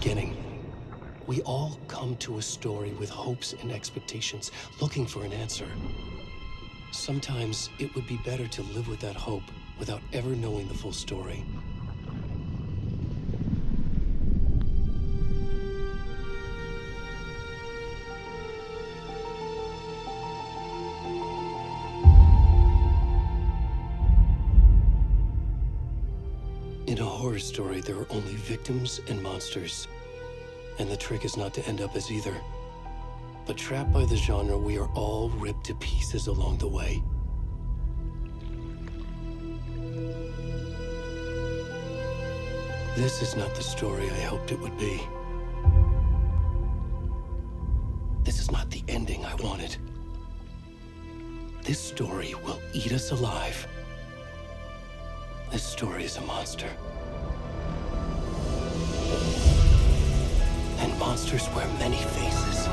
beginning. We all come to a story with hopes and expectations, looking for an answer. Sometimes it would be better to live with that hope without ever knowing the full story. In a horror story, there are only victims and monsters. And the trick is not to end up as either. But trapped by the genre, we are all ripped to pieces along the way. This is not the story I hoped it would be. This is not the ending I wanted. This story will eat us alive. This story is a monster. And monsters wear many faces.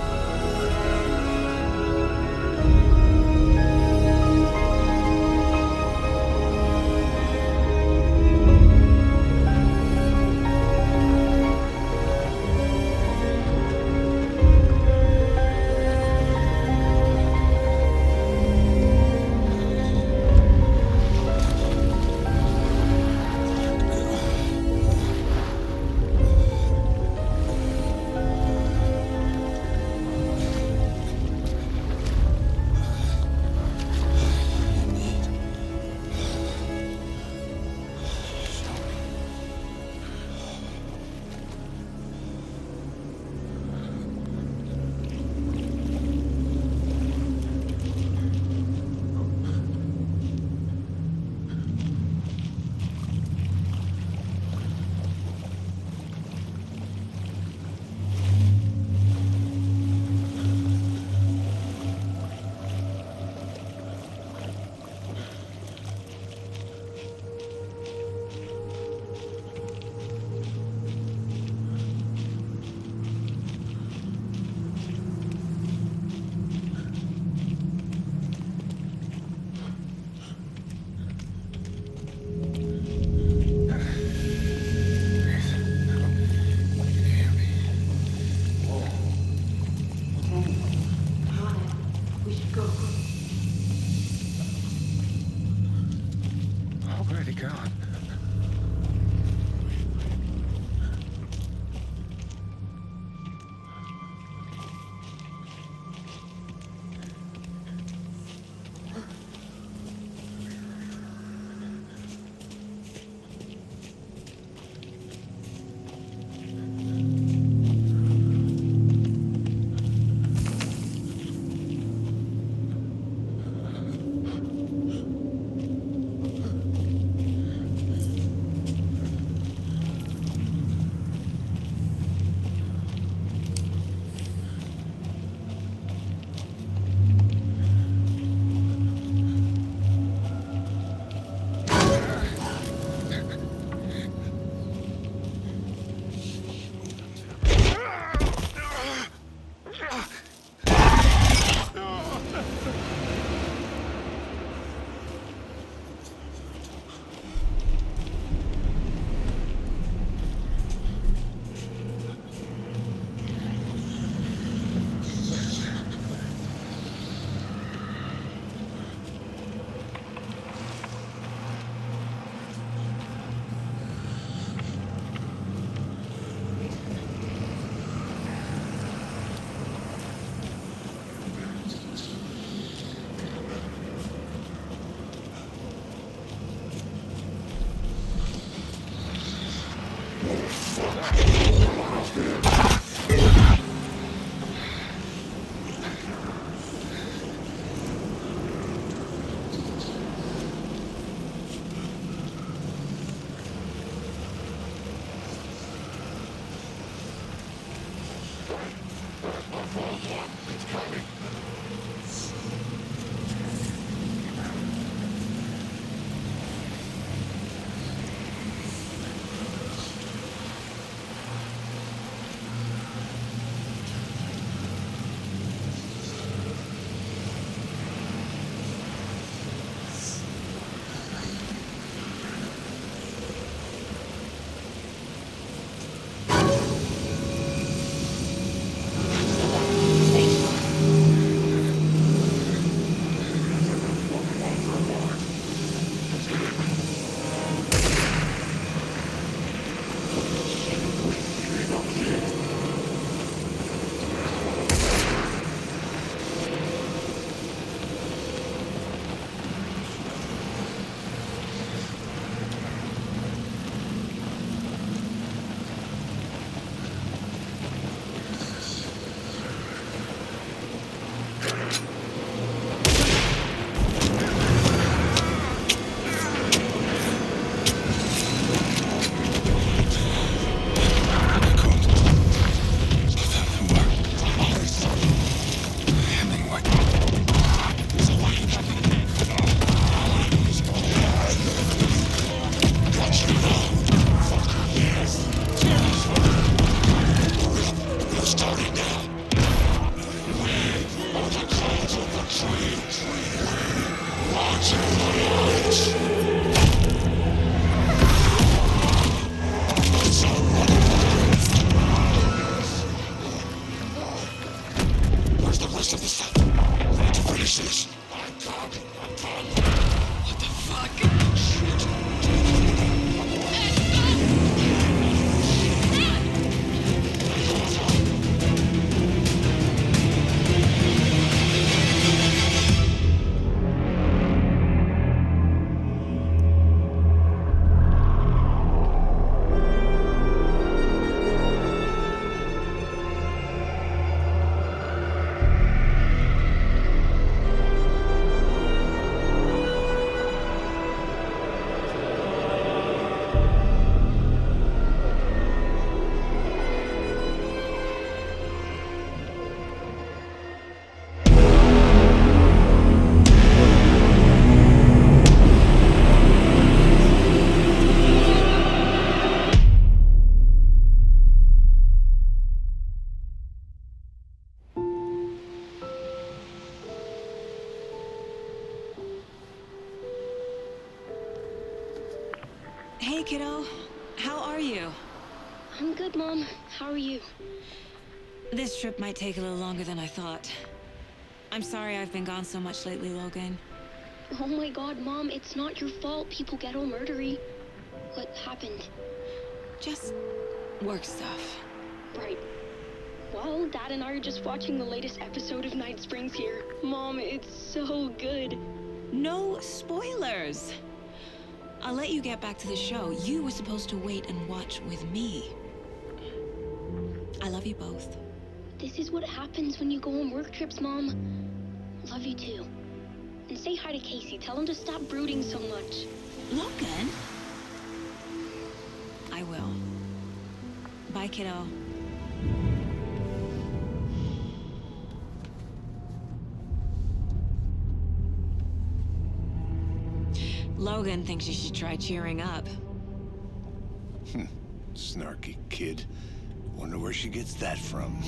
Hey, kiddo. How are you? I'm good, Mom. How are you? This trip might take a little longer than I thought. I'm sorry I've been gone so much lately, Logan. Oh my god, Mom, it's not your fault people get all murdery. What happened? Just work stuff. Right. Well, Dad and I are just watching the latest episode of Night Springs here. Mom, it's so good. No spoilers! I'll let you get back to the show. You were supposed to wait and watch with me. I love you both. This is what happens when you go on work trips, Mom. Love you too. And say hi to Casey. Tell him to stop brooding so much. Logan? I will. Bye, kiddo. Logan thinks you should try cheering up. Snarky kid. Wonder where she gets that from.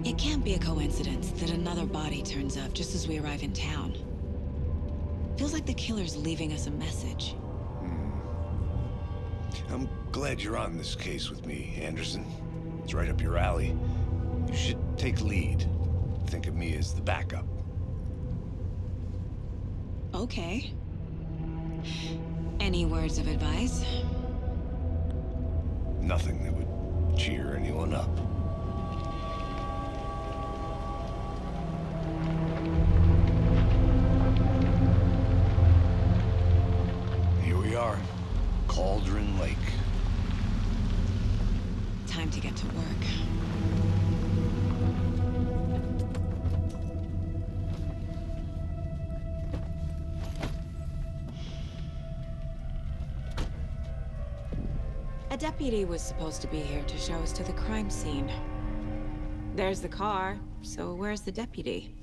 It can't be a coincidence that another body turns up just as we arrive in town. Feels like the killer's leaving us a message. I'm glad you're on this case with me, Anderson. It's right up your alley. You should take lead. Think of me as the backup. Okay. Any words of advice? Nothing that would cheer anyone up. Here we are. Cauldron Lake. Time to get to work. A deputy was supposed to be here to show us to the crime scene. There's the car, so where's the deputy?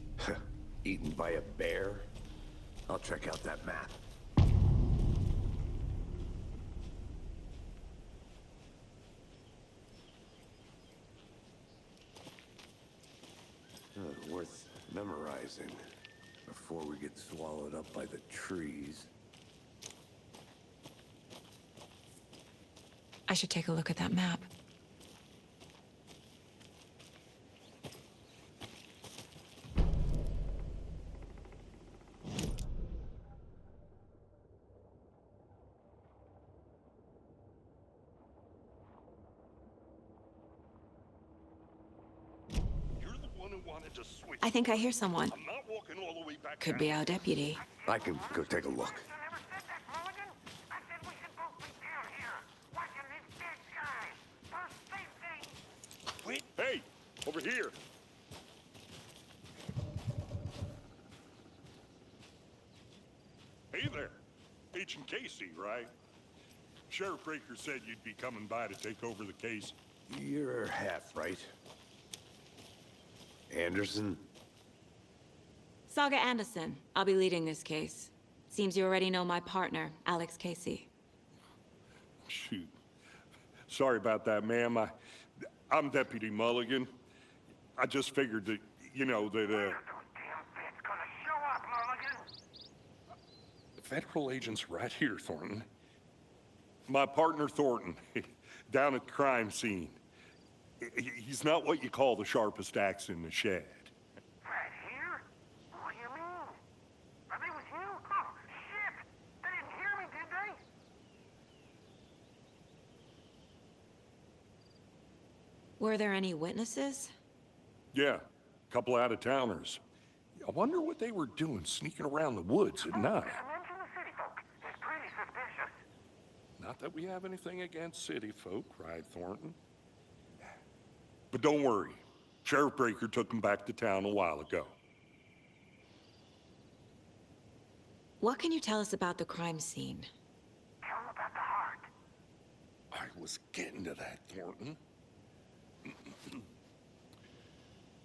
Eaten by a bear? I'll check out that map. Worth memorizing before we get swallowed up by the trees. I should take a look at that map. I think I hear someone. I'm not walking all the way back. Could be our deputy. I can go take a look. Wait. Hey, over here. Hey there. Agent Casey, right? Sheriff Breaker said you'd be coming by to take over the case. You're half right. Anderson? Saga Anderson. I'll be leading this case. Seems you already know my partner, Alex Casey. Shoot. Sorry about that, ma'am. I'm Deputy Mulligan. I just figured that, you know, that, The federal agent's right here, Thornton. My partner, Thornton, down at the crime scene. He's not what you call the sharpest axe in the shed. Right here? What do you mean? Are they with you? Oh, shit! They didn't hear me, did they? Were there any witnesses? Yeah, a couple out-of-towners. I wonder what they were doing sneaking around the woods at night. Mention the city folk. It's pretty suspicious. Not that we have anything against city folk, cried Thornton. But don't worry. Sheriff Breaker took them back to town a while ago. What can you tell us about the crime scene? Tell them about the heart. I was getting to that, Thornton.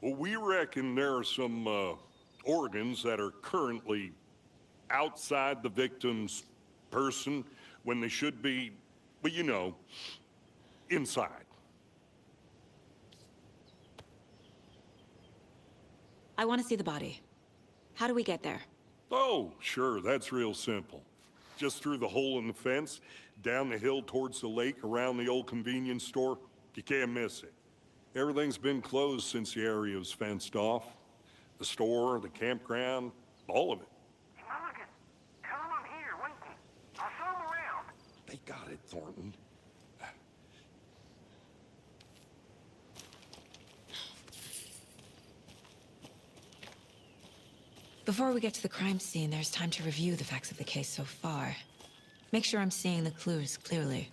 Well, we reckon there are some organs that are currently outside the victim's person when they should be, well, you know, inside. I want to see the body. How do we get there? Oh, sure, that's real simple. Just through the hole in the fence, down the hill towards the lake, around the old convenience store. You can't miss it. Everything's been closed since the area was fenced off. The store, the campground, all of it. Hey, Mulligan, tell him I'm here, waiting. I'll show him around. They got it, Thornton. Before we get to the crime scene, there's time to review the facts of the case so far. Make sure I'm seeing the clues clearly.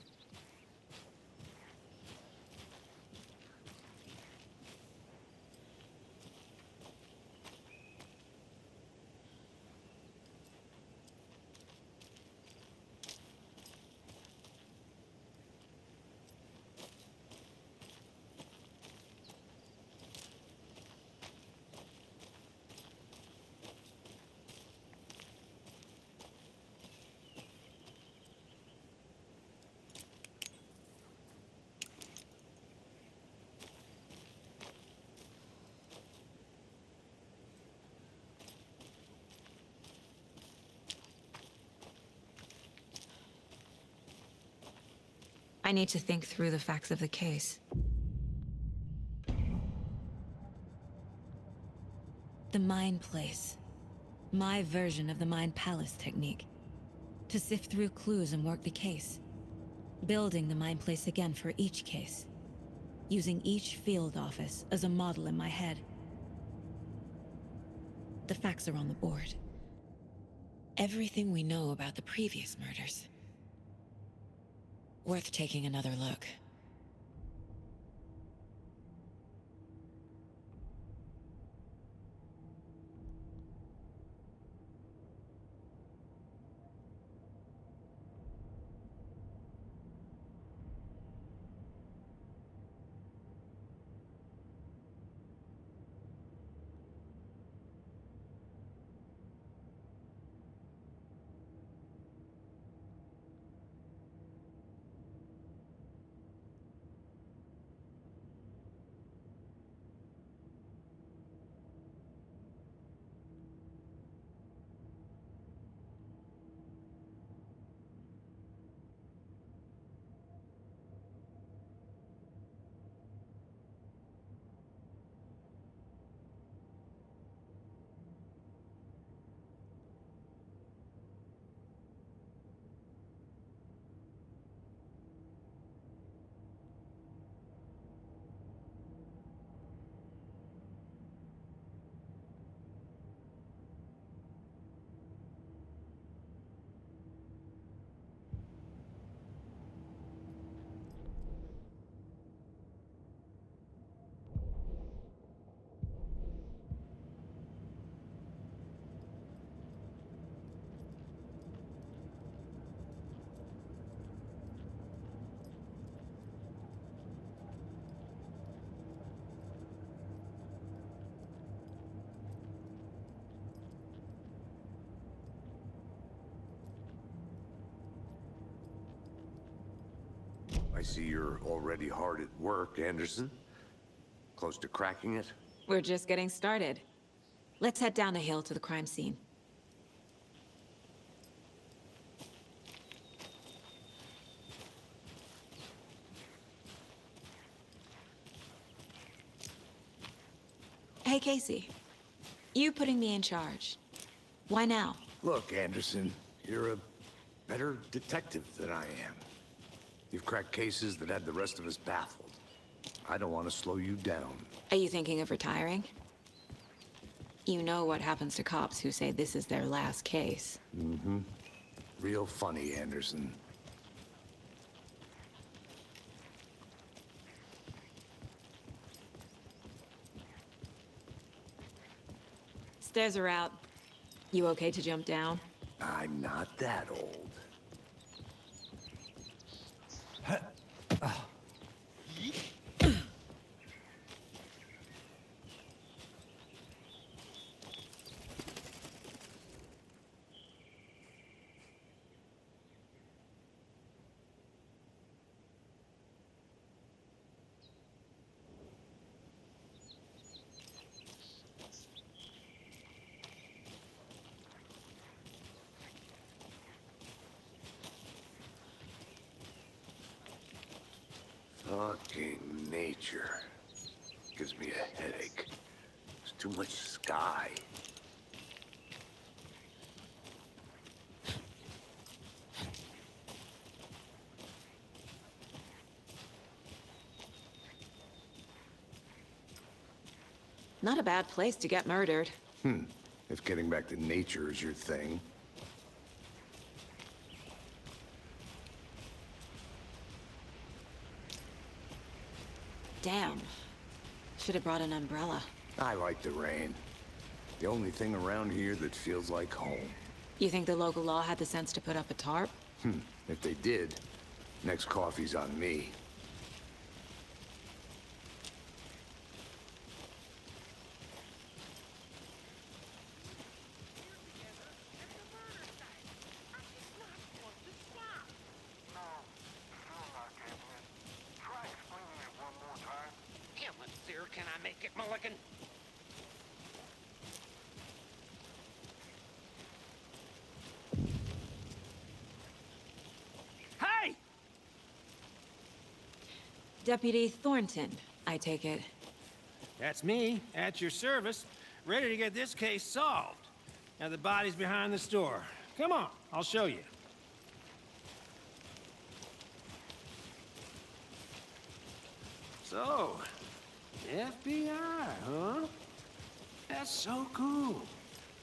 I need to think through the facts of the case. The Mind Place. My version of the Mind Palace technique. To sift through clues and work the case. Building the Mind Place again for each case. Using each field office as a model in my head. The facts are on the board. Everything we know about the previous murders. Worth taking another look. I see you're already hard at work, Anderson. Close to cracking it? We're just getting started. Let's head down the hill to the crime scene. Hey, Casey. You putting me in charge. Why now? Look, Anderson, you're a better detective than I am. You've cracked cases that had the rest of us baffled. I don't want to slow you down. Are you thinking of retiring? You know what happens to cops who say this is their last case. Mm-hmm. Real funny, Anderson. Stairs are out. You okay to jump down? I'm not that old. Fucking nature. Gives me a headache. There's too much sky. Not a bad place to get murdered. If getting back to nature is your thing. Damn. Should have brought an umbrella. I like the rain. The only thing around here that feels like home. You think the local law had the sense to put up a tarp? If they did, next coffee's on me. Can I make it, Mulligan? Hey! Deputy Thornton, I take it. That's me, at your service, ready to get this case solved. Now the body's behind the store. Come on, I'll show you. So, FBI, huh? That's so cool.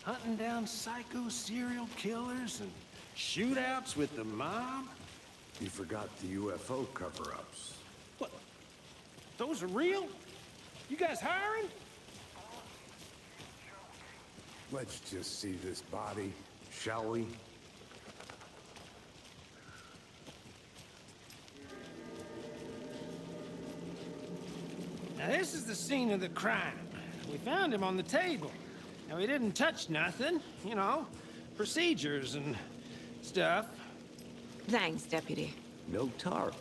Hunting down psycho serial killers and shootouts with the mob. You forgot the UFO cover-ups. What? Those are real? You guys hiring? Let's just see this body, shall we? Now this is the scene of the crime. We found him on the table. Now he didn't touch nothing, you know, procedures and stuff. Thanks, Deputy. No tarp.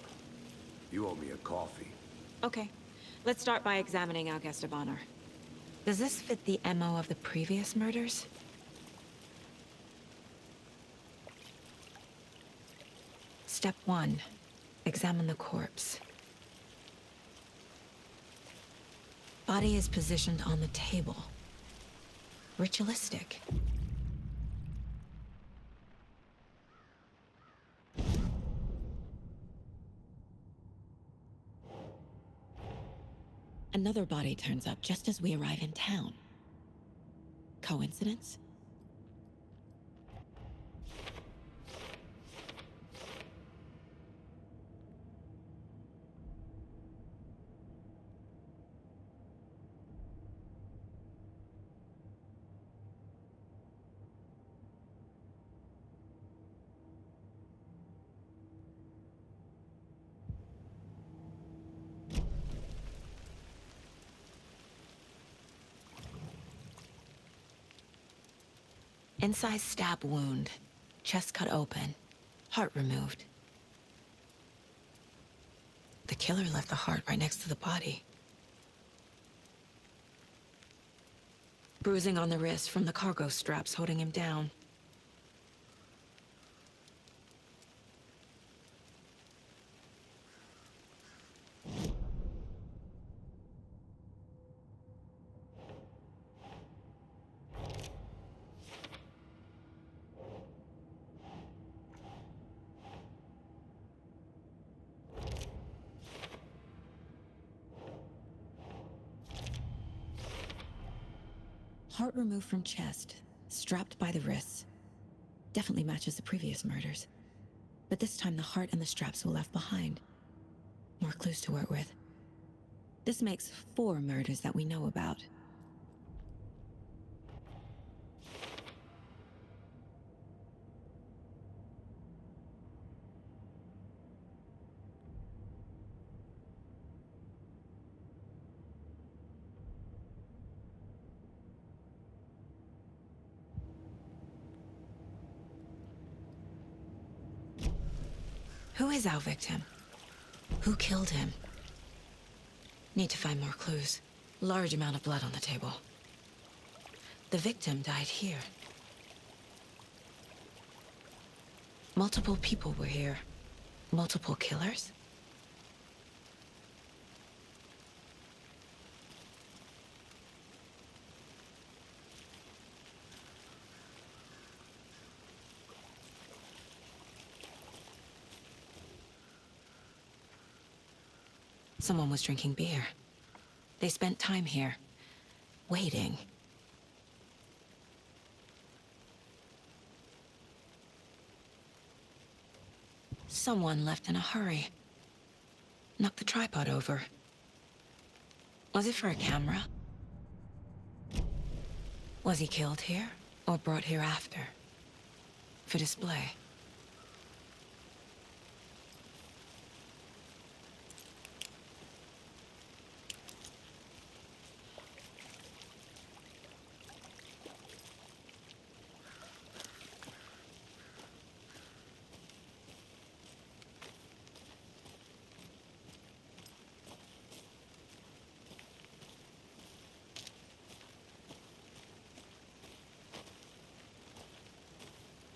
You owe me a coffee. Okay, let's start by examining our guest of honor. Does this fit the MO of the previous murders? Step 1. Examine the corpse. Body is positioned on the table. Ritualistic. Another body turns up just as we arrive in town. Coincidence? Incised stab wound. Chest cut open. Heart removed. The killer left the heart right next to the body. Bruising on the wrist from the cargo straps holding him down. Heart removed from chest, strapped by the wrists. Definitely matches the previous murders. But this time the heart and the straps were left behind. More clues to work with. This makes 4 murders that we know about. Who is our victim? Who killed him? Need to find more clues. Large amount of blood on the table. The victim died here. Multiple people were here. Multiple killers? Someone was drinking beer. They spent time here, waiting. Someone left in a hurry. Knocked the tripod over. Was it for a camera? Was he killed here, or brought here after? For display?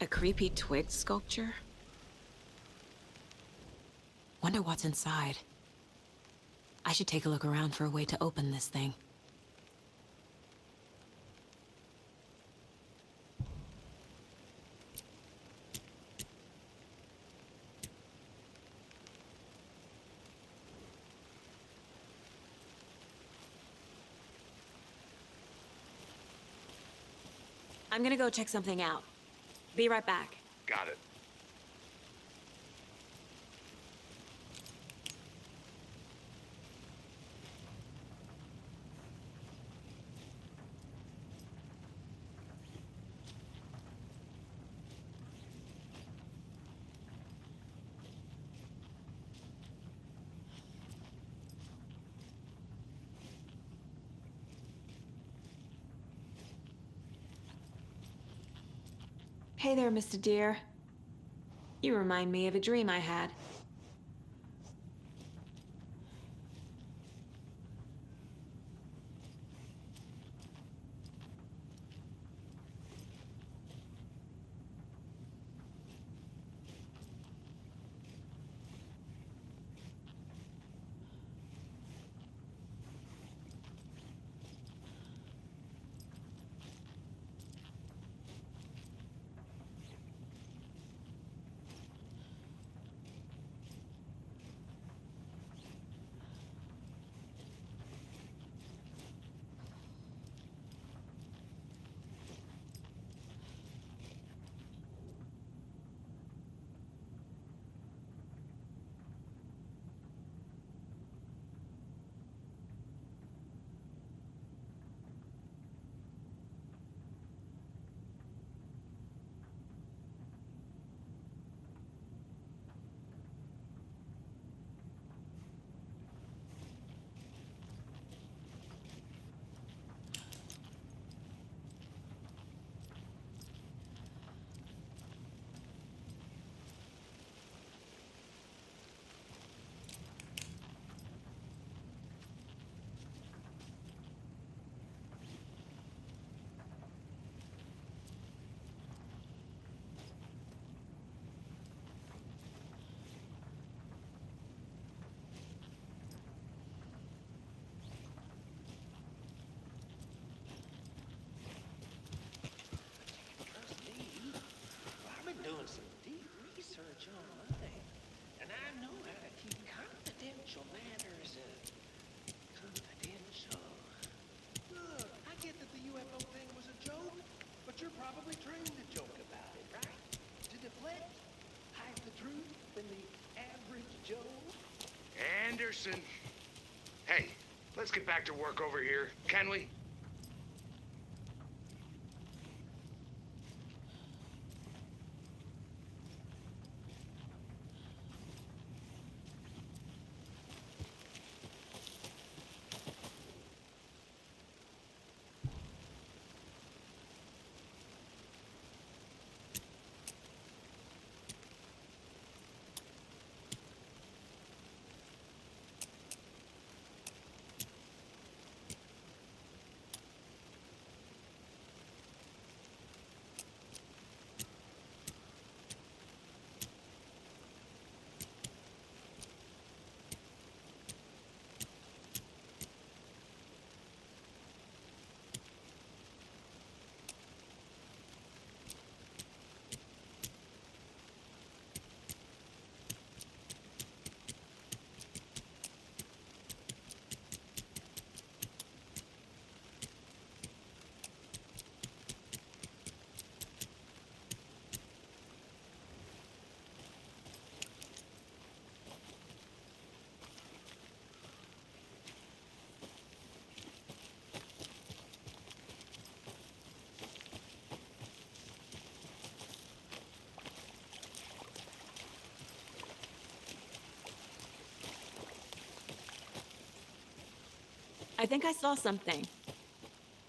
A creepy twig sculpture? Wonder what's inside. I should take a look around for a way to open this thing. I'm gonna go check something out. Be right back. Got it. Hey there, Mr. Deer. You remind me of a dream I had. Doing some deep research online, and I know how to keep confidential matters confidential. Look, I get that the UFO thing was a joke, but you're probably trained to joke about it, right? To deflect, hide the truth from the average Joe. Anderson. Hey, let's get back to work over here, can we? I think I saw something.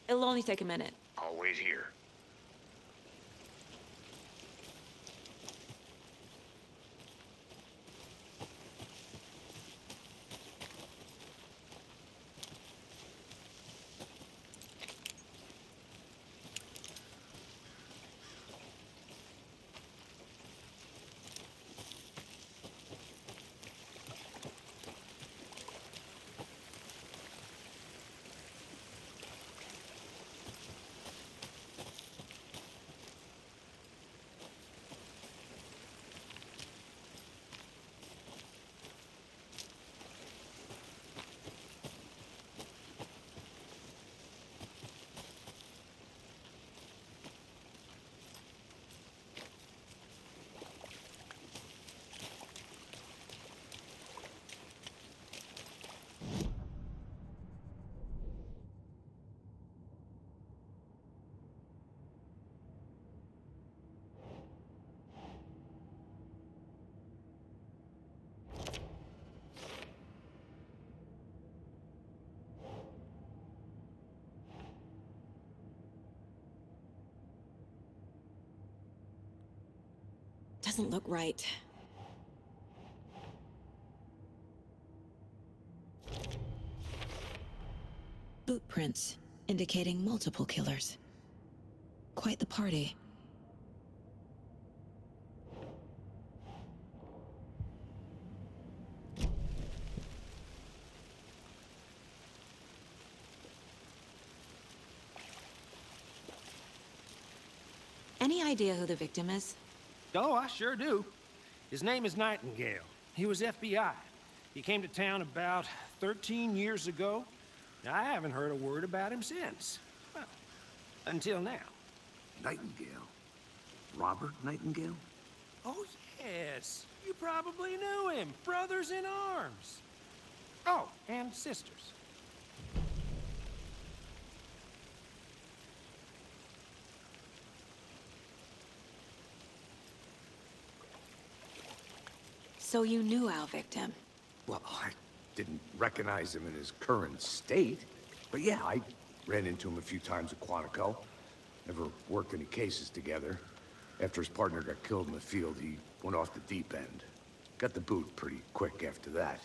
It'll only take a minute. I'll wait here. Doesn't look right. Boot prints, indicating multiple killers. Quite the party. Any idea who the victim is? Oh, I sure do. His name is Nightingale. He was FBI. He came to town about 13 years ago. I haven't heard a word about him since. Well, until now. Nightingale? Robert Nightingale? Oh, yes. You probably knew him. Brothers in arms. Oh, and sisters. So you knew our victim? Well, I didn't recognize him in his current state. But yeah, I ran into him a few times at Quantico. Never worked any cases together. After his partner got killed in the field, he went off the deep end. Got the boot pretty quick after that.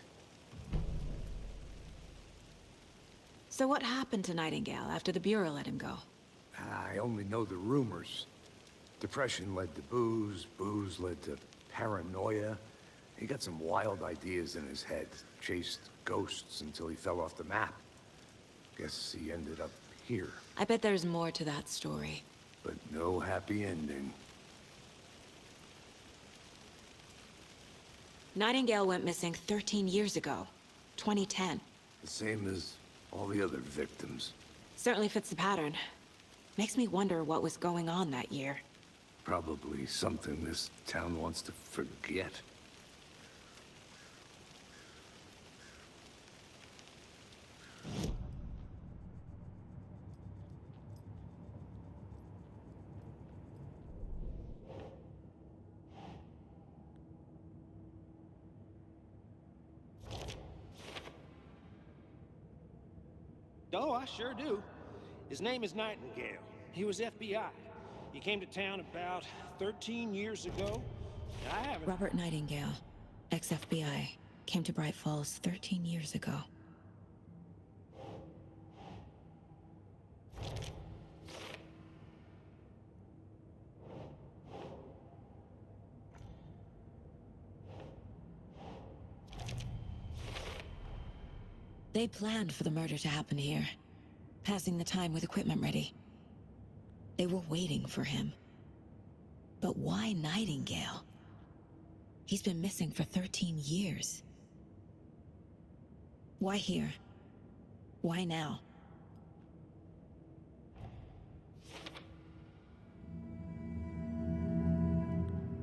So what happened to Nightingale after the Bureau let him go? I only know the rumors. Depression led to booze, booze led to paranoia. He got some wild ideas in his head, chased ghosts until he fell off the map. Guess he ended up here, I bet there's more to that story. but no happy ending. Nightingale went missing 13 years ago, 2010. The same as all the other victims. Certainly fits the pattern. Makes me wonder what was going on that year. Probably something this town wants to forget. Oh, I sure do. His name is Nightingale. He was FBI. He came to town about 13 years ago. I haven't... Robert Nightingale, ex-FBI, came to Bright Falls 13 years ago. They planned for the murder to happen here, passing the time with equipment ready. They were waiting for him. But why Nightingale? He's been missing for 13 years. Why here? Why now?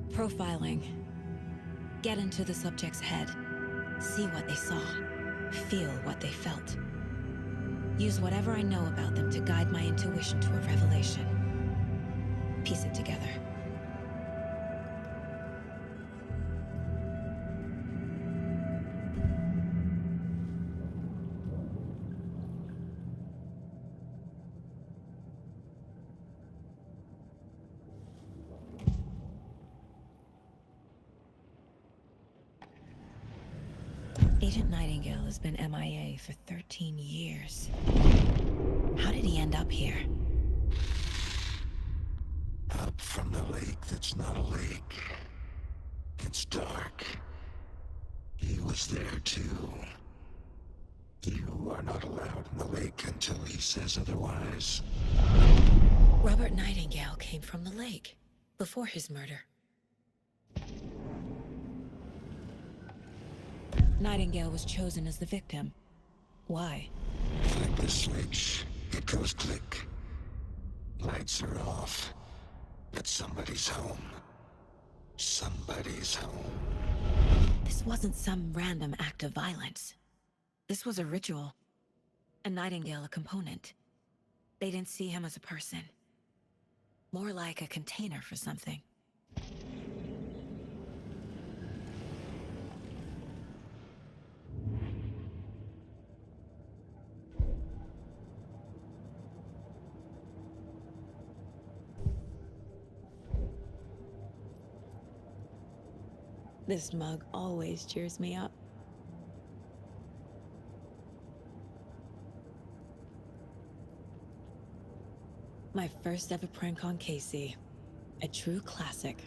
Profiling. Get into the subject's head. See what they saw. Feel what they felt. Use whatever I know about them to guide my intuition to a revelation. Piece it together. Agent Nightingale has been MIA for 13 years. How did he end up here? Up from the lake that's not a lake. It's dark. He was there too. You are not allowed in the lake until he says otherwise. Robert Nightingale came from the lake, before his murder. Nightingale was chosen as the victim. Why? Flip the switch. It goes click. Lights are off. But somebody's home. Somebody's home. This wasn't some random act of violence. This was a ritual. And Nightingale a component. They didn't see him as a person. More like a container for something. This mug always cheers me up. My first ever prank on Casey. A true classic.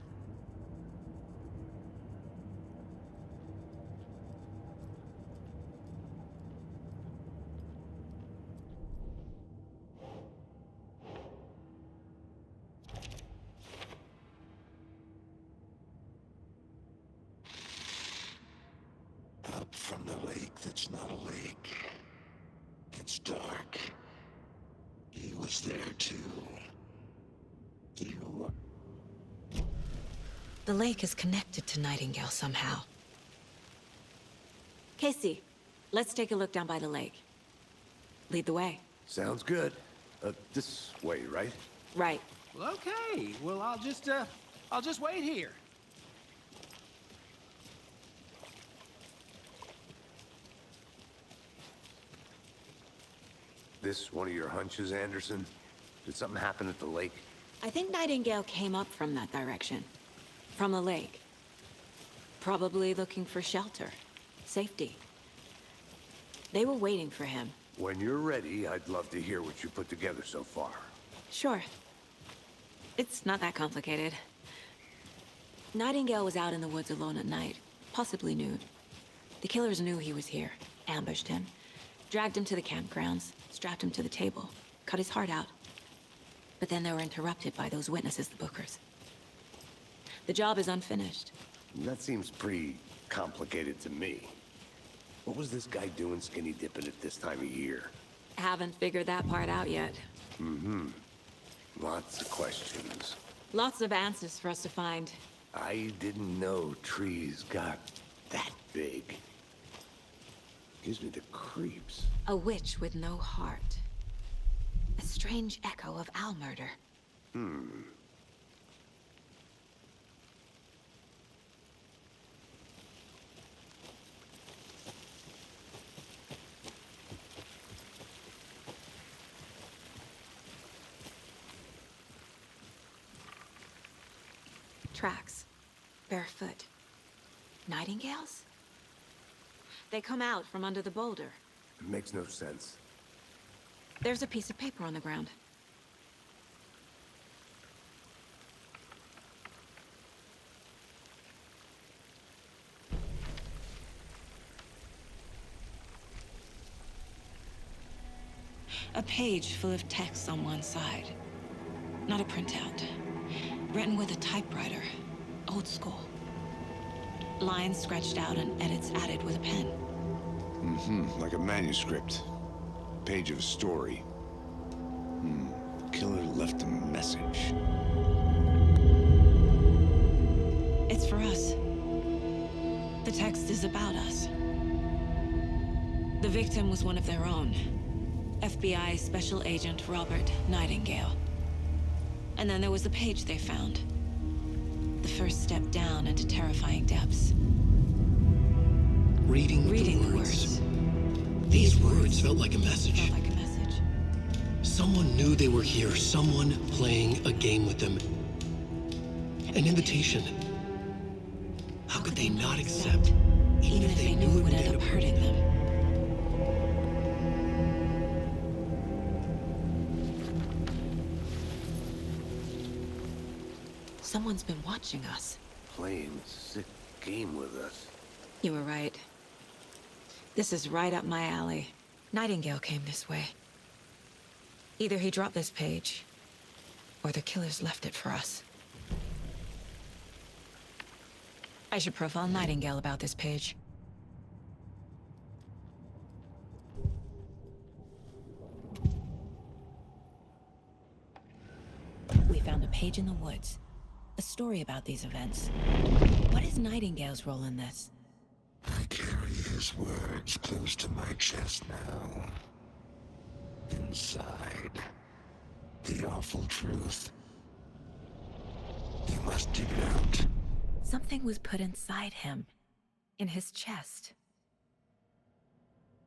Up from the lake that's not a lake. It's dark. He was there too. You... The lake is connected to Nightingale somehow. Casey, let's take a look down by the lake. Lead the way. Sounds good. This way, right? Right. Well, okay. Well, I'll just wait here. This one of your hunches, Anderson? Did something happen at the lake? I think Nightingale came up from that direction. From the lake. Probably looking for shelter. Safety. They were waiting for him. When you're ready, I'd love to hear what you put together so far. Sure. It's not that complicated. Nightingale was out in the woods alone at night, possibly nude. The killers knew he was here, ambushed him, dragged him to the campgrounds, strapped him to the table, cut his heart out. But then they were interrupted by those witnesses, the Bookers. The job is unfinished. That seems pretty complicated to me. What was this guy doing skinny dipping at this time of year? Haven't figured that part out yet. Mm-hmm. Lots of questions. Lots of answers for us to find. I didn't know trees got that big. Gives me the creeps. A witch with no heart. A strange echo of Al murder. Tracks. Barefoot. Nightingales? They come out from under the boulder. It makes no sense. There's a piece of paper on the ground. A page full of text on one side. Not a printout. Written with a typewriter. Old school. Lines scratched out and edits added with a pen. Mm-hmm, like a manuscript. Page of a story. Killer left a message. It's for us. The text is about us. The victim was one of their own. FBI Special Agent Robert Nightingale. And then there was the page they found. The first step down into terrifying depths. Reading the words. These words felt like a message. Felt like a message. Someone knew they were here, someone playing a game with them. An invitation. How could they not accept Even if they knew it would end up hurting them. Someone's been watching us. Playing a sick game with us. You were right. This is right up my alley. Nightingale came this way. Either he dropped this page, or the killers left it for us. I should profile Nightingale about this page. We found a page in the woods. A story about these events. What is Nightingale's role in this? I carry his words close to my chest now. Inside, the awful truth. You must dig it out. Something was put inside him. In his chest.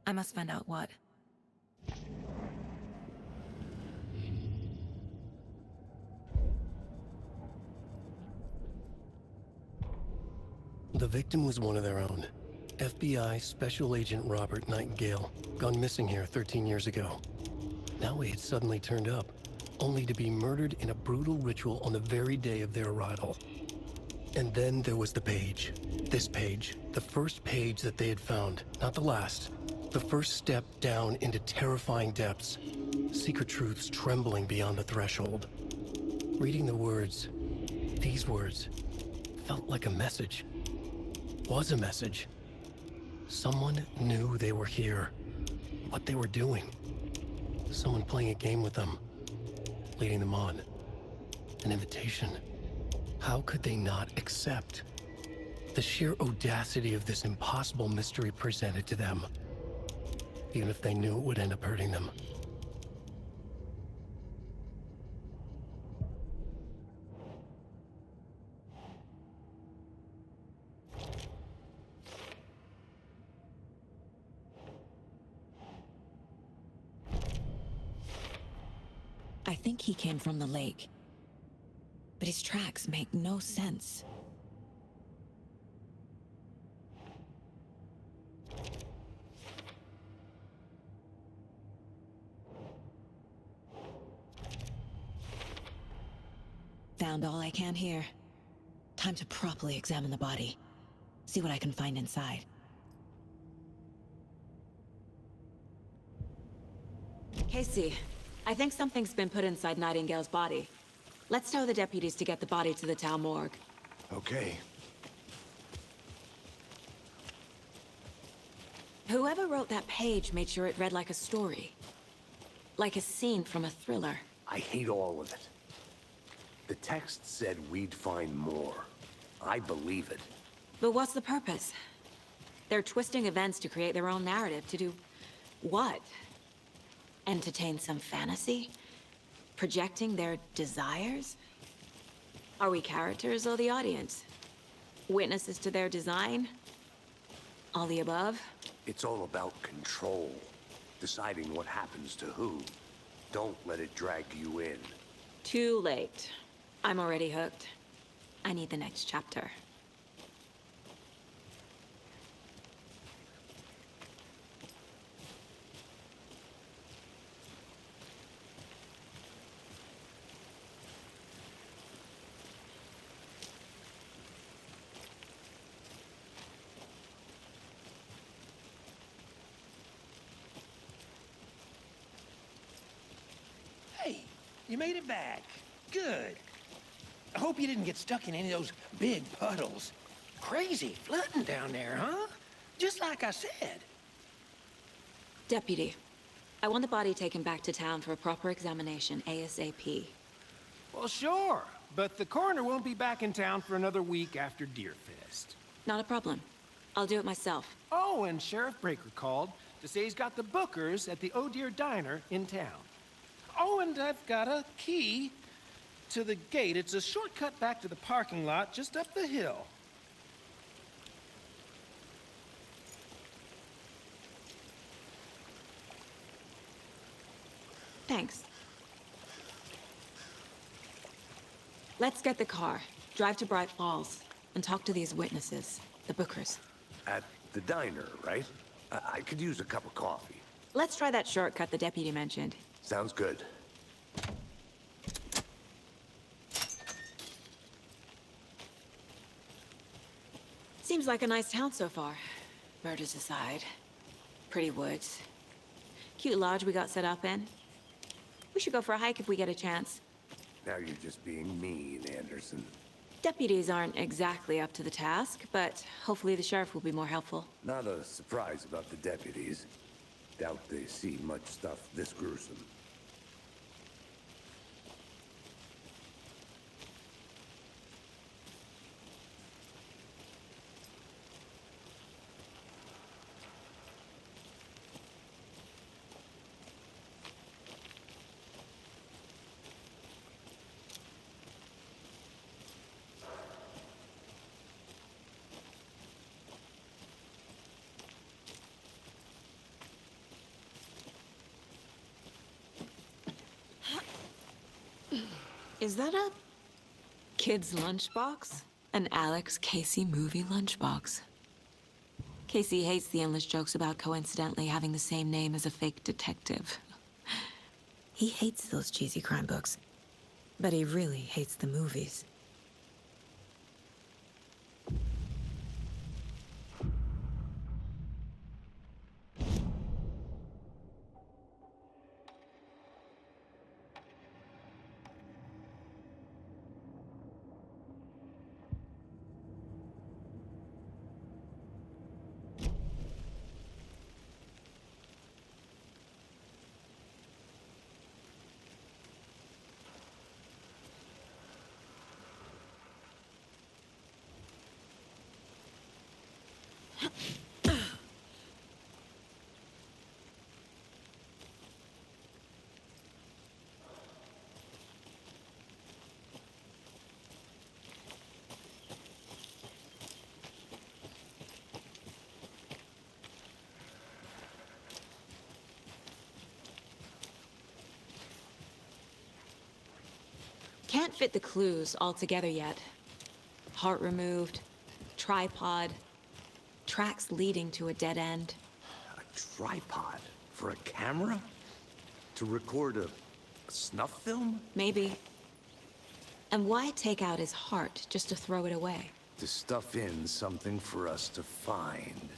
I must find out what. The victim was one of their own. FBI Special Agent Robert Nightingale, gone missing here 13 years ago. Now he had suddenly turned up, only to be murdered in a brutal ritual on the very day of their arrival. And then there was the page. This page, the first page that they had found, not the last. The first step down into terrifying depths. Secret truths trembling beyond the threshold. Reading the words, these words, felt like a message. Was a message. Someone knew they were here, what they were doing. Someone playing a game with them, leading them on. An invitation. How could they not accept? The sheer audacity of this impossible mystery presented to them, even if they knew it would end up hurting them. I think he came from the lake. But his tracks make no sense. Found all I can here. Time to properly examine the body. See what I can find inside. Casey, I think something's been put inside Nightingale's body. Let's tell the deputies to get the body to the town morgue. Okay. Whoever wrote that page made sure it read like a story. Like a scene from a thriller. I hate all of it. The text said we'd find more. I believe it. But what's the purpose? They're twisting events to create their own narrative. To do what? Entertain some fantasy? Projecting their desires? Are we characters or the audience? Witnesses to their design? All the above? It's all about control. Deciding what happens to who. Don't let it drag you in. Too late. I'm already hooked. I need the next chapter. Hey, you made it back. Good. I hope you didn't get stuck in any of those big puddles. Crazy flooding down there, huh? Just like I said. Deputy, I want the body taken back to town for a proper examination, ASAP. Well, sure. But the coroner won't be back in town for another week after Deerfest. Not a problem. I'll do it myself. Oh, and Sheriff Breaker called to say he's got the bookers at the Oh Dear Diner in town. Oh, and I've got a key to the gate. It's a shortcut back to the parking lot just up the hill. Thanks. Let's get the car, drive to Bright Falls, and talk to these witnesses, the bookers. At the diner, right? I could use a cup of coffee. Let's try that shortcut the deputy mentioned. Sounds good. Seems like a nice town so far. Murders aside. Pretty woods. Cute lodge we got set up in. We should go for a hike if we get a chance. Now you're just being mean, Anderson. Deputies aren't exactly up to the task, but hopefully the sheriff will be more helpful. Not a surprise about the deputies. Doubt they see much stuff this gruesome. Is that a kid's lunchbox? An Alex Casey movie lunchbox. Casey hates the endless jokes about coincidentally having the same name as a fake detective. He hates those cheesy crime books, but he really hates the movies. Can't fit the clues all together yet. Heart removed, tripod, tracks leading to a dead end. A tripod? For a camera? To record a snuff film? Maybe. And why take out his heart just to throw it away? To stuff in something for us to find.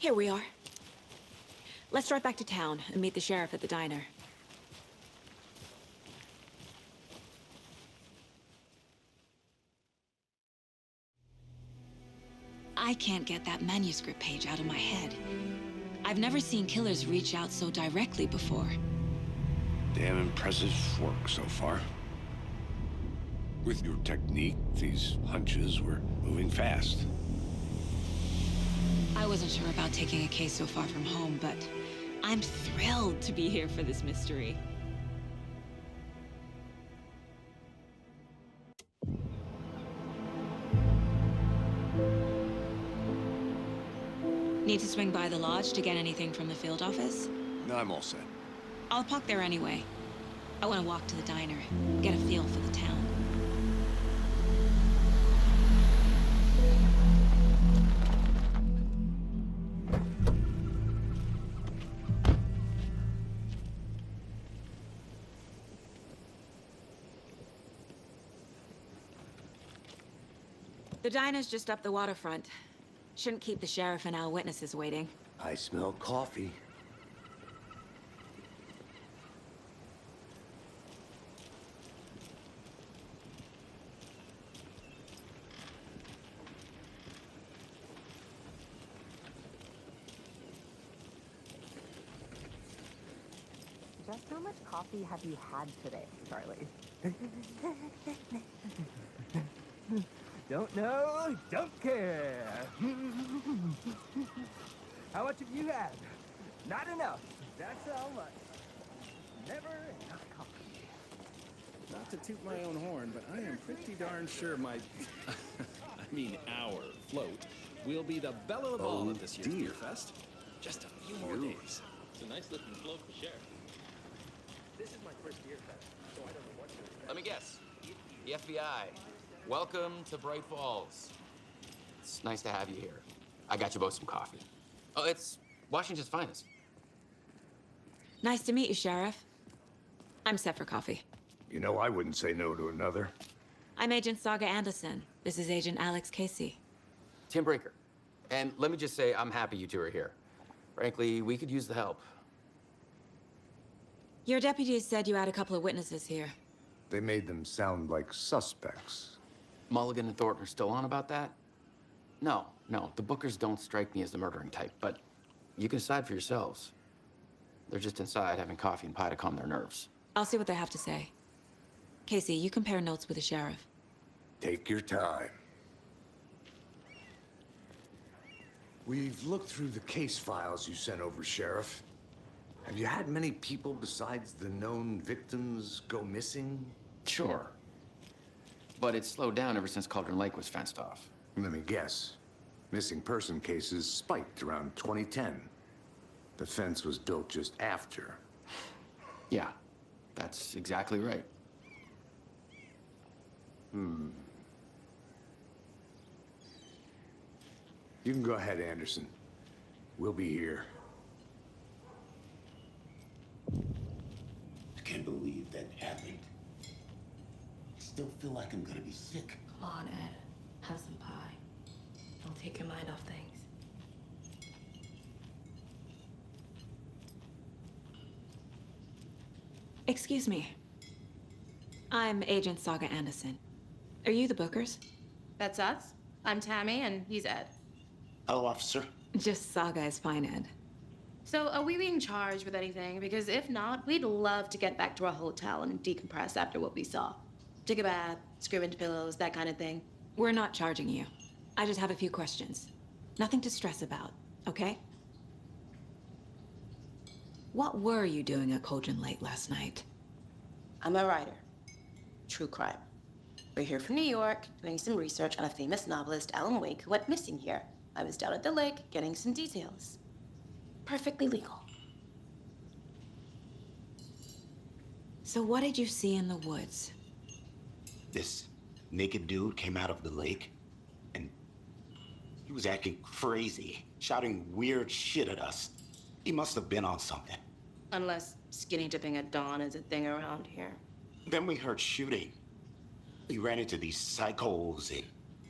Here we are. Let's drive back to town and meet the sheriff at the diner. I can't get that manuscript page out of my head. I've never seen killers reach out so directly before. Damn impressive work so far. With your technique, these hunches were moving fast. I wasn't sure about taking a case so far from home, but I'm thrilled to be here for this mystery. Need to swing by the lodge to get anything from the field office? No, I'm all set. I'll park there anyway. I want to walk to the diner, get a feel for the town. The diner's just up the waterfront. Shouldn't keep the sheriff and our witnesses waiting. I smell coffee. Just how much coffee have you had today, Charlie? Don't know, don't care. How much have you had? Not enough. That's how much. Never enough coffee. Not to toot my own horn, but I am pretty darn sure my... I mean our float will be the belle of the ball at this year's Beer Fest. Just a few more days. It's a nice looking float for Sheriff. This is my first Beer Fest, so I don't know what to expect. Let me guess. The FBI. Welcome to Bright Falls. It's nice to have you here. I got you both some coffee. Oh, it's Washington's finest. Nice to meet you, Sheriff. I'm set for coffee. You know, I wouldn't say no to another. I'm Agent Saga Anderson. This is Agent Alex Casey. Tim Breaker. And let me just say, I'm happy you two are here. Frankly, we could use the help. Your deputies said you had a couple of witnesses here. They made them sound like suspects. Mulligan and Thornton are still on about that? No, the Bookers don't strike me as the murdering type, but you can decide for yourselves. They're just inside having coffee and pie to calm their nerves. I'll see what they have to say. Casey, you compare notes with the sheriff. Take your time. We've looked through the case files you sent over, Sheriff. Have you had many people besides the known victims go missing? Sure. But it's slowed down ever since Cauldron Lake was fenced off. Let me guess. Missing person cases spiked around 2010. The fence was built just after. Yeah, that's exactly right. You can go ahead, Anderson. We'll be here. I can't believe that happened. I still feel like I'm gonna be sick. Come on, Ed. Have some pie. Don't take your mind off things. Excuse me. I'm Agent Saga Anderson. Are you the Bookers? That's us. I'm Tammy, and he's Ed. Hello, officer. Just Saga is fine, Ed. So, are we being charged with anything? Because if not, we'd love to get back to our hotel and decompress after what we saw. Take a bath, scream into pillows, that kind of thing. We're not charging you. I just have a few questions. Nothing to stress about, okay? What were you doing at Cauldron Lake last night? I'm a writer. True crime. We're here from New York, doing some research on a famous novelist, Alan Wake, who went missing here. I was down at the lake, getting some details. Perfectly legal. So what did you see in the woods? This naked dude came out of the lake, and he was acting crazy, shouting weird shit at us. He must have been on something. Unless skinny dipping at dawn is a thing around here. Then we heard shooting. We ran into these psychos in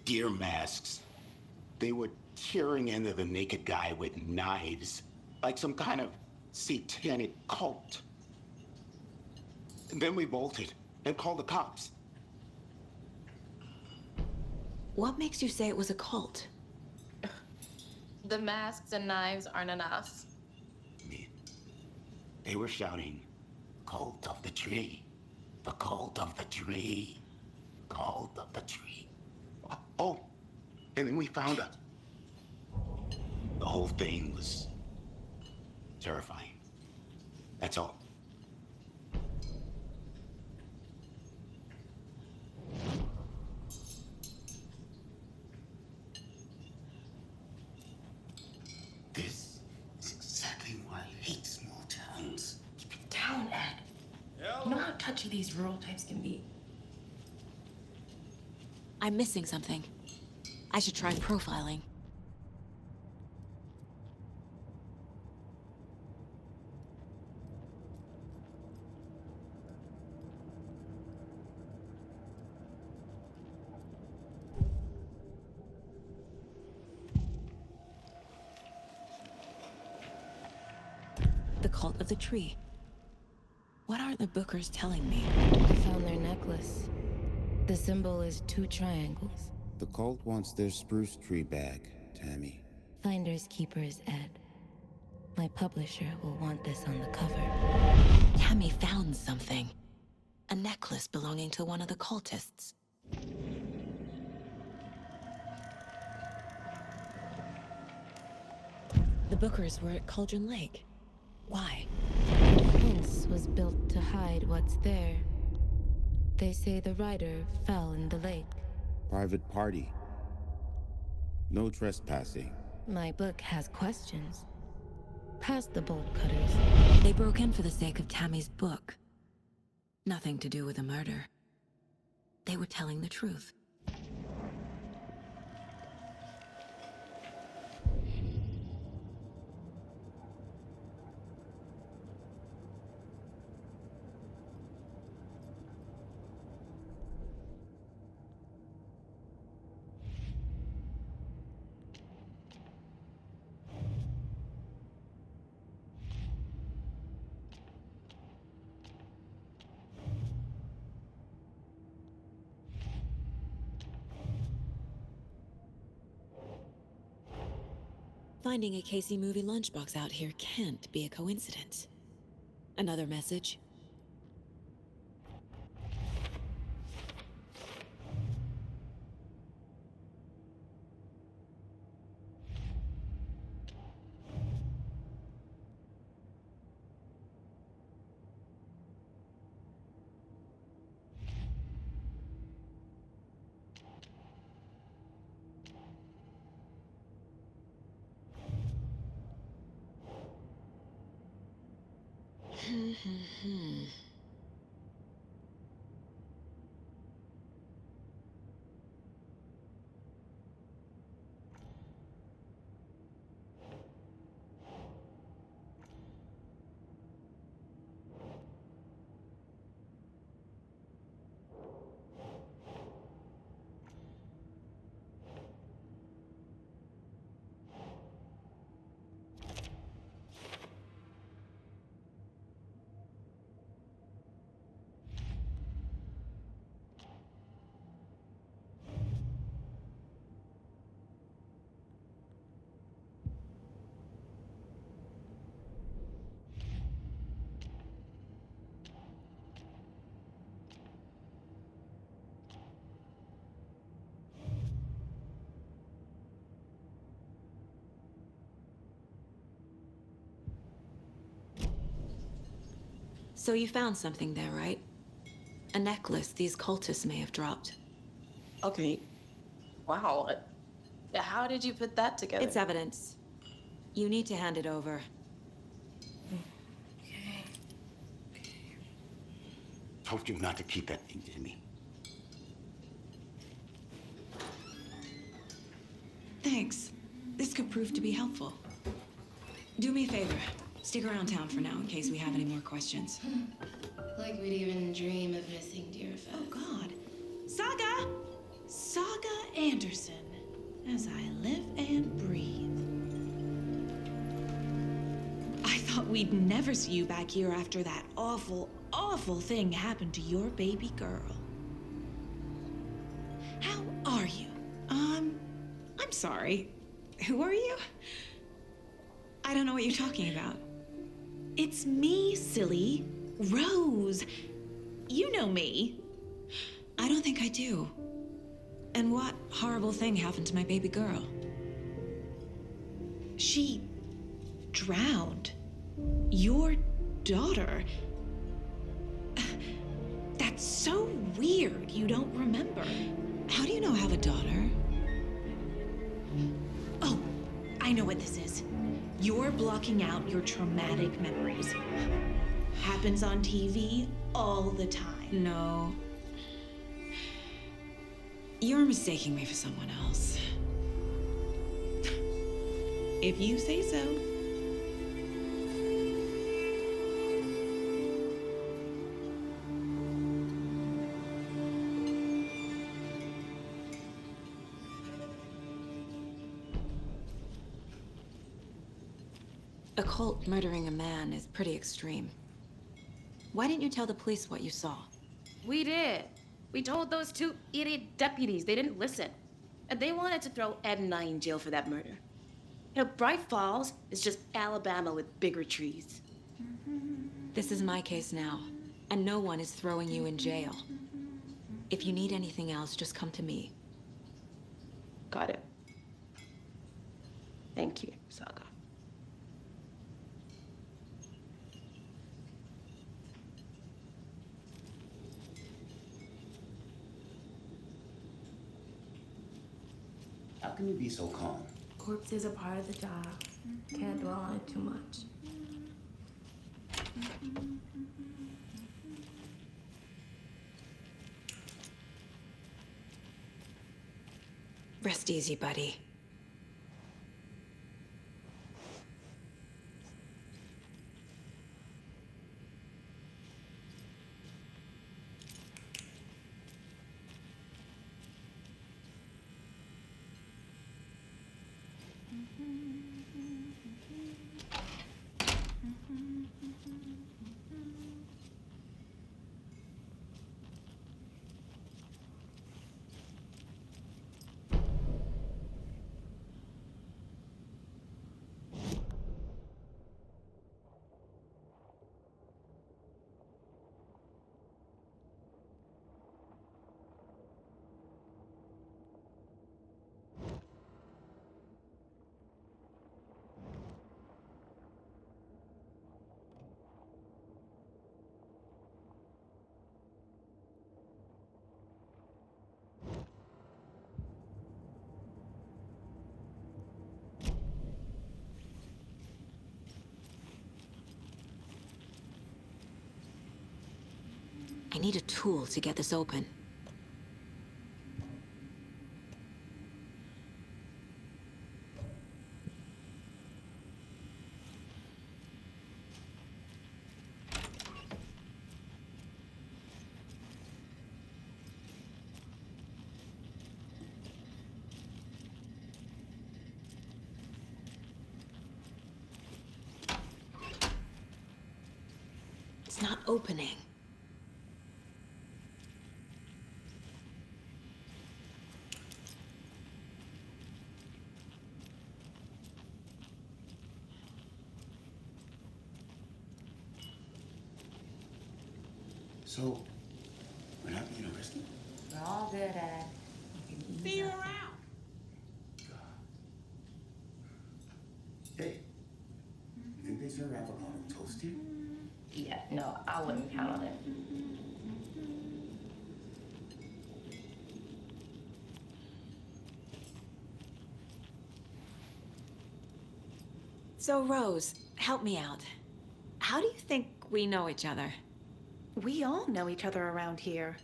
deer masks. They were tearing into the naked guy with knives, like some kind of satanic cult. And then we bolted and called the cops. What makes you say it was a cult? The masks and knives aren't enough. I mean, they were shouting, "Cult of the tree, the cult of the tree, cult of the tree." Oh, and then we found her. The whole thing was terrifying. That's all. This is exactly why I hate small towns. Keep it down, Ed. You know how touchy these rural types can be. I'm missing something. I should try profiling. The cult of the tree. What are the Bookers telling me? I found their necklace. The symbol is 2 triangles. The cult wants their spruce tree back, Tammy. Finders keepers, Ed. My publisher will want this on the cover. Tammy found something. A necklace belonging to one of the cultists. The Bookers were at Cauldron Lake. Why? Fence was built to hide what's there. They say the rider fell in the lake. Private party. No trespassing. My book has questions. Past the bolt cutters. They broke in for the sake of Tammy's book. Nothing to do with a murder. They were telling the truth. Finding a Casey movie lunchbox out here can't be a coincidence. Another message? So you found something there, right? A necklace these cultists may have dropped. Okay. Wow. How did you put that together? It's evidence. You need to hand it over. Told you not to keep that thing to me. Thanks. This could prove to be helpful. Do me a favor. Stick around town for now in case we have any more questions. Like we'd even dream of missing dear Fez. Oh, God. Saga! Saga Anderson. As I live and breathe. I thought we'd never see you back here after that awful, awful thing happened to your baby girl. How are you? I'm sorry. Who are you? I don't know what you're talking about. It's me, silly. Rose. You know me. I don't think I do. And what horrible thing happened to my baby girl? She drowned. Your daughter. That's so weird you don't remember. How do you know I have a daughter? Oh, I know what this is. You're blocking out your traumatic memories. Happens on TV all the time. No. You're mistaking me for someone else. If you say so. A cult murdering a man is pretty extreme. Why didn't you tell the police what you saw? We did. We told those two idiot deputies. They didn't listen. And they wanted to throw Ed and I in jail for that murder. You know, Bright Falls is just Alabama with bigger trees. This is my case now, and no one is throwing you in jail. If you need anything else, just come to me. Got it. Thank you, Saga. How can you be so calm? Corpses are part of the job. Can't dwell on it too much. Rest easy, buddy. I need a tool to get this open. It's not opening. So, we're not being arrested? We're all good at it. See you around. Hey, you think they serve avocado toast here? Yeah, no, I wouldn't count on it. So, Rose, help me out. How do you think we know each other? We all know each other around here.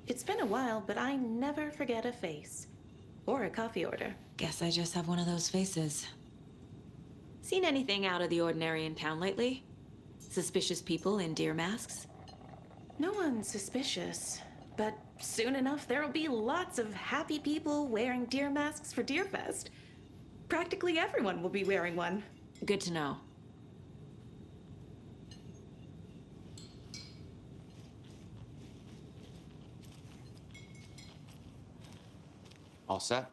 It's been a while, but I never forget a face. Or a coffee order. Guess I just have one of those faces. Seen anything out of the ordinary in town lately? Suspicious people in deer masks? No one's suspicious. But soon enough, there'll be lots of happy people wearing deer masks for Deerfest. Practically everyone will be wearing one. Good to know. All set?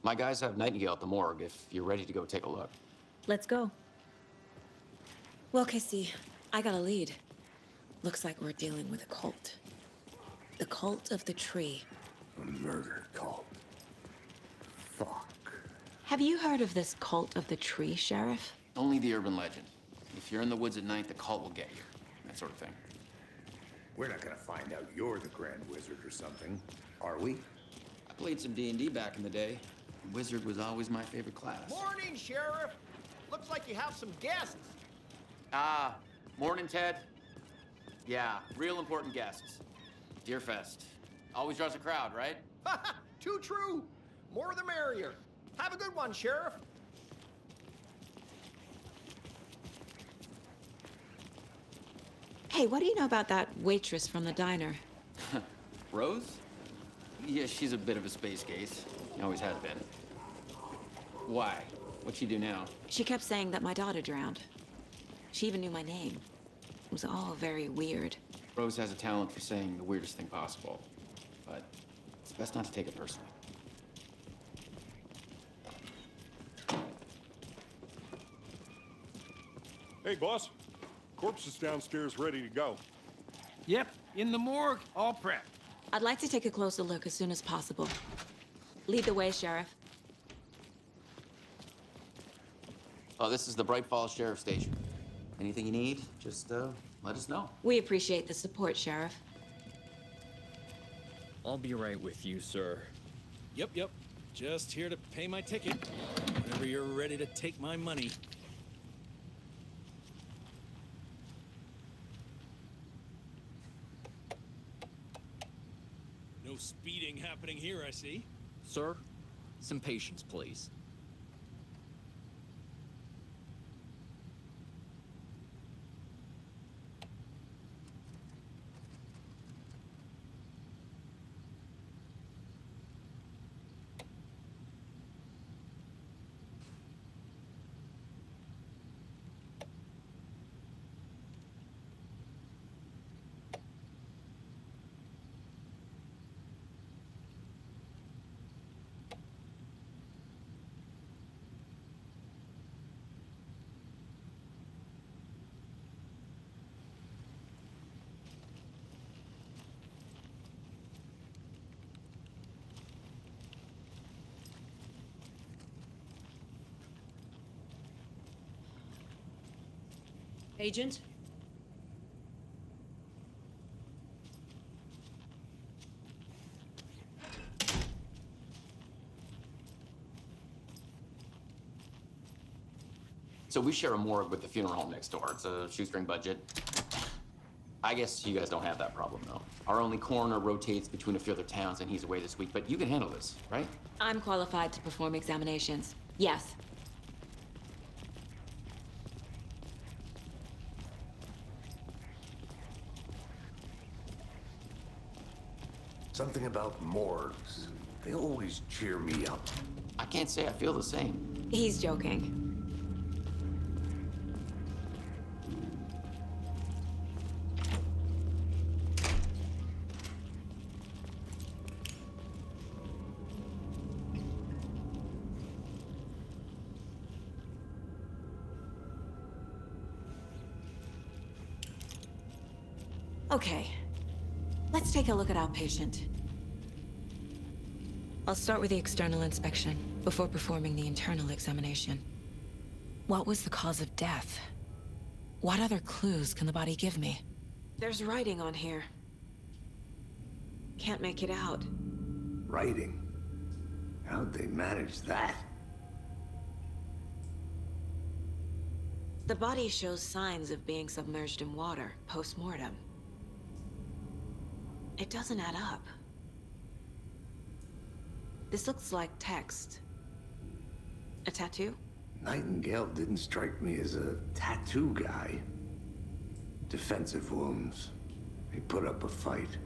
My guys have Nightingale at the morgue if you're ready to go take a look. Let's go. Well, Casey, I got a lead. Looks like we're dealing with a cult. The cult of the tree. A murder cult. Fuck. Have you heard of this cult of the tree, Sheriff? Only the urban legend. If you're in the woods at night, the cult will get you. That sort of thing. We're not gonna find out you're the Grand Wizard or something, are we? I played some D&D back in the day. Wizard was always my favorite class. Morning, Sheriff. Looks like you have some guests. Ah, morning, Ted. Yeah, real important guests. Deerfest. Always draws a crowd, right? Too true. More the merrier. Have a good one, Sheriff. Hey, what do you know about that waitress from the diner? Rose? Yeah, she's a bit of a space case. Always has been. Why? What'd she do now? She kept saying that my daughter drowned. She even knew my name. It was all very weird. Rose has a talent for saying the weirdest thing possible. But it's best not to take it personally. Hey, boss. Corpse is downstairs ready to go. Yep, in the morgue, all prepped. I'd like to take a closer look as soon as possible. Lead the way, Sheriff. Oh, this is the Bright Falls Sheriff Station. Anything you need, just let us know. We appreciate the support, Sheriff. I'll be right with you, sir. Yep. Just here to pay my ticket. Whenever you're ready to take my money. No speeding happening here, I see. Sir, some patience, please. Agent? So we share a morgue with the funeral home next door. It's a shoestring budget. I guess you guys don't have that problem, though. Our only coroner rotates between a few other towns, and he's away this week. But you can handle this, right? I'm qualified to perform examinations. Yes. Something about morgues. They always cheer me up. I can't say I feel the same. He's joking. Okay. Let's take a look at our patient. I'll start with the external inspection before performing the internal examination. What was the cause of death? What other clues can the body give me? There's writing on here. Can't make it out. Writing? How'd they manage that? The body shows signs of being submerged in water post-mortem. It doesn't add up. This looks like text. A tattoo? Nightingale didn't strike me as a tattoo guy. Defensive wounds. He put up a fight.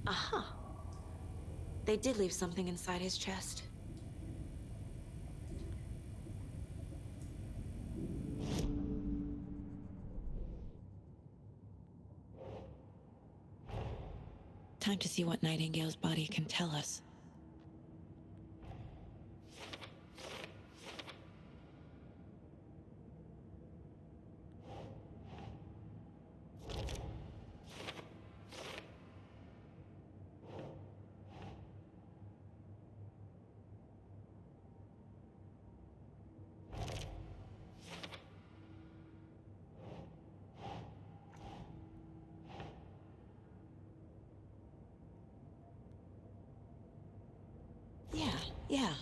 Aha. They did leave something inside his chest. Time to see what Nightingale's body can tell us. Yeah.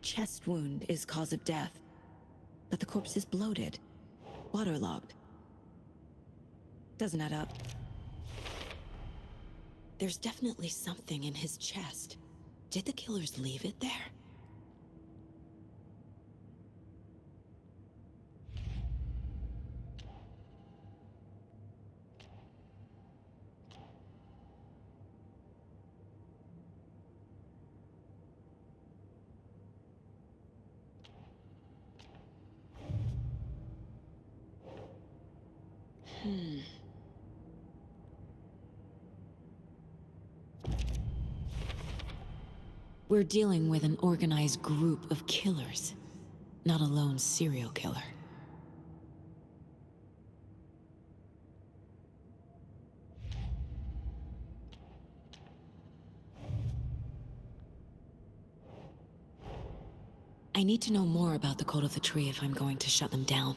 Chest wound is cause of death, but the corpse is bloated, waterlogged. Doesn't add up. There's definitely something in his chest. Did the killers leave it there? We're dealing with an organized group of killers, not a lone serial killer. I need to know more about the Cult of the Tree if I'm going to shut them down.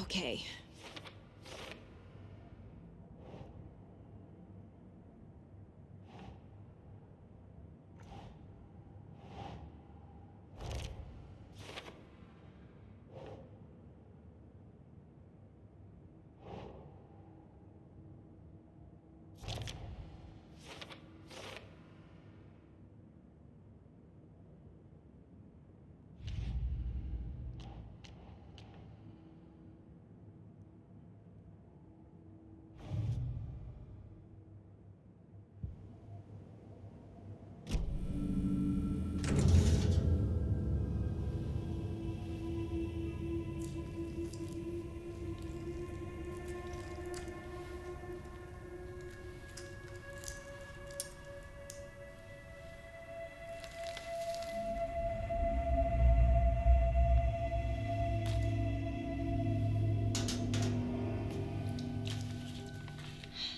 Okay.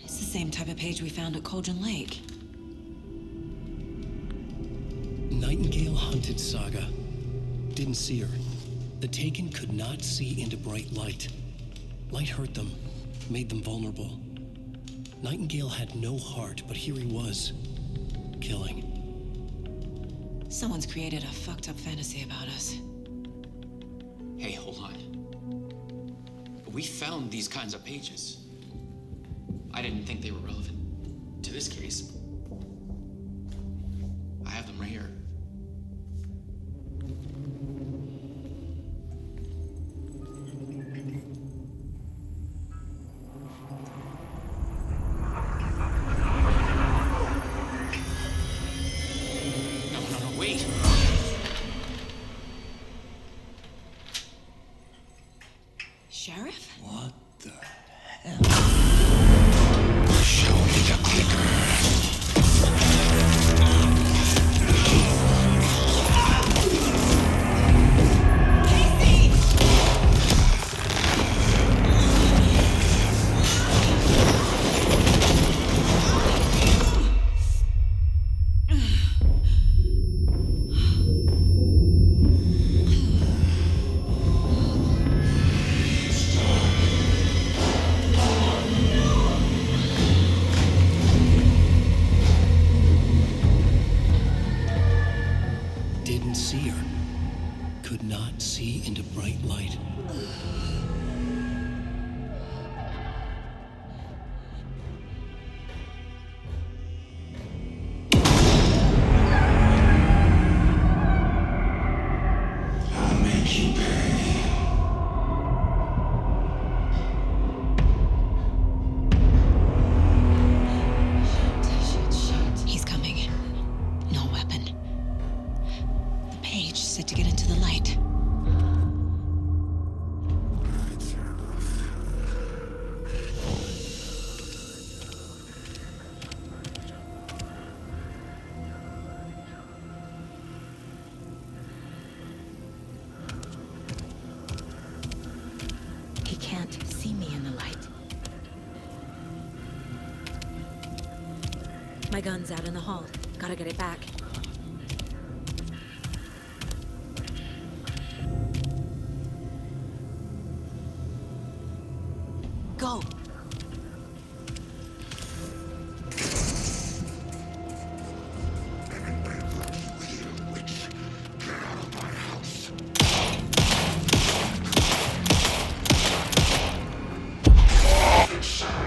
It's the same type of page we found at Cauldron Lake. Nightingale hunted Saga. Didn't see her. The Taken could not see into bright light. Light hurt them, made them vulnerable. Nightingale had no heart, but here he was, killing. Someone's created a fucked up fantasy about us. Hey, hold on. We found these kinds of pages. I didn't think they were relevant to this case. I have them right here. No, wait! Sheriff? What the hell? Show me the clicker. Didn't see her. Could not see into bright light. I'll make you pay. Shit. He's coming. No weapon. The page said to get into the light. He can't see me in the light. My gun's out in the hall. Gotta get it back. Go! Inside.